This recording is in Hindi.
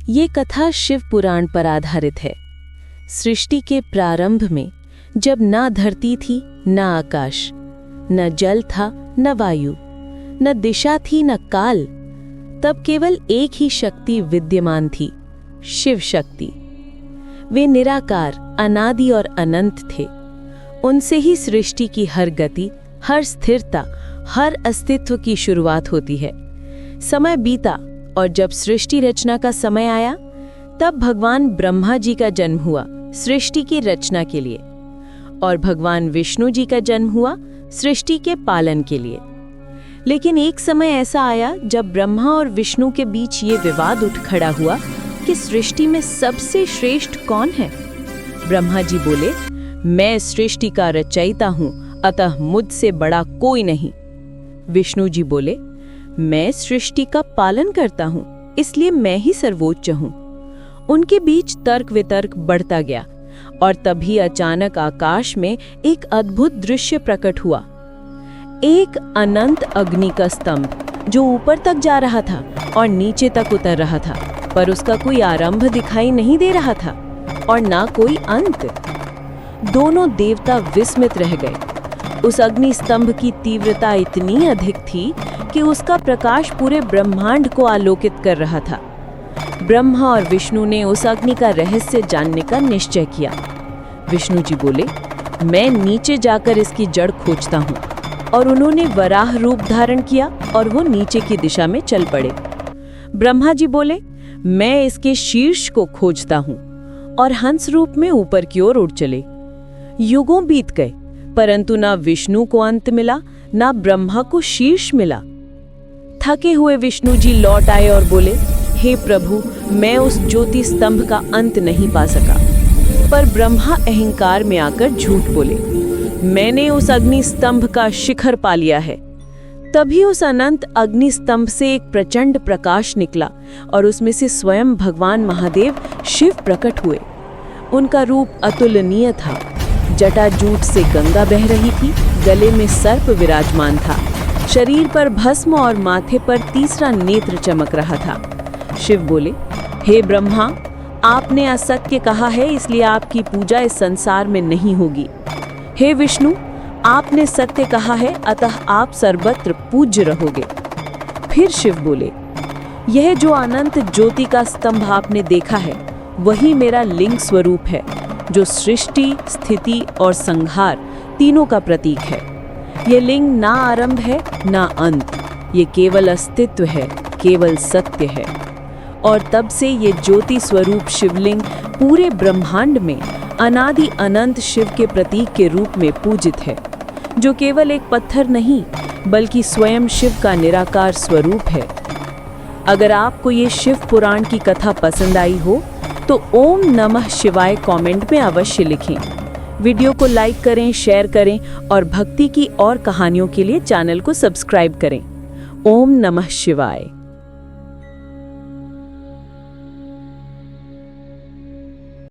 ये कथा शिव पुराण पर आधारित है। सृष्टि के प्रारंभ में जब ना धरती थी, न आकाश, न जल था, न वायु, न दिशा थी, न काल, तब केवल एक ही शक्ति विद्यमान थी, शिव शक्ति। वे निराकार, अनादि और अनंत थे। उनसे ही सृष्टि की हर गति, हर स्थिरता, हर अस्तित्व की शुरुआत होती है। समय बीता और जब सृष्टि रचना का समय आया, तब भगवान ब्रह्मा जी का जन्म हुआ सृष्टि की रचना के लिए, और भगवान विष्णु जी का जन्म हुआ सृष्टि के पालन के लिए। लेकिन एक समय ऐसा आया जब ब्रह्मा और विष्णु के बीच ये विवाद उठ खड़ा हुआ कि सृष्टि में सबसे श्रेष्ठ कौन है। ब्रह्मा जी बोले, मैं सृष्टि का रचयिता हूं, अतः मुझसे बड़ा कोई नहीं। विष्णु जी बोले, मैं सृष्टि का पालन करता हूं, इसलिए मैं ही सर्वोच्च हूं। उनके बीच तर्क वितर्क बढ़ता गया और तभी अचानक आकाश में एक अद्भुत दृश्य प्रकट हुआ। एक अनंत अग्नि का स्तंभ जो ऊपर तक जा रहा था और नीचे तक उतर रहा था, पर उसका कोई आरंभ दिखाई नहीं दे रहा था और ना कोई अंत। दोनों देवता विस्मित रह गए। उस अग्नि स्तंभ की तीव्रता इतनी अधिक थी कि उसका प्रकाश पूरे ब्रह्मांड को आलोकित कर रहा था। ब्रह्मा और विष्णु ने उस अग्नि का रहस्य जानने का निश्चय किया। विष्णु जी बोले, मैं नीचे जाकर इसकी जड़ खोजता हूँ, और उन्होंने वराह रूप धारण किया और वो नीचे की दिशा में चल पड़े। ब्रह्मा जी बोले, मैं इसके शीर्ष को खोजता हूँ, और हंस रूप में ऊपर की ओर उड़ चले। युगों बीत गए, परंतु ना विष्णु को अंत मिला, ना ब्रह्मा को शीर्ष मिला। थके हुए विष्णु जी लौट आए और बोले, हे प्रभु, मैं उस ज्योति स्तंभ का अंत नहीं पा सका। पर ब्रह्मा अहंकार में आकर झूठ बोले, मैंने उस अग्नि स्तंभ का शिखर पा लिया है। तभी उस अनंत अग्नि स्तंभ से एक प्रचंड प्रकाश निकला और उसमें से स्वयं भगवान महादेव शिव प्रकट हुए। उनका रूप अतुलनीय था। जटाजूट से गंगा बह रही थी, गले में सर्प विराजमान था, शरीर पर भस्म और माथे पर तीसरा नेत्र चमक रहा था। शिव बोले, हे ब्रह्मा, आपने असत्य कहा है, इसलिए आपकी पूजा इस संसार में नहीं होगी। हे विष्णु, आपने सत्य कहा है, अतः आप सर्वत्र पूज्य रहोगे। फिर शिव बोले, यह जो अनंत ज्योति का स्तंभ आपने देखा है, वही मेरा लिंग स्वरूप है, जो सृष्टि, स्थिति और संहार तीनों का प्रतीक है। ये लिंग ना आरंभ है, ना अंत, ये केवल अस्तित्व है, केवल सत्य है। और तब से ये ज्योति स्वरूप शिवलिंग पूरे ब्रह्मांड में अनादि अनंत शिव के प्रतीक के रूप में पूजित है, जो केवल एक पत्थर नहीं, बल्कि स्वयं शिव का निराकार स्वरूप है। अगर आपको ये शिव पुराण की कथा पसंद आई हो, तो ओम नमः शिवाय कमेंट में अवश्य लिखें। वीडियो को लाइक करें, शेयर करें और भक्ति की और कहानियों के लिए चैनल को सब्सक्राइब करें। ओम नमः शिवाय।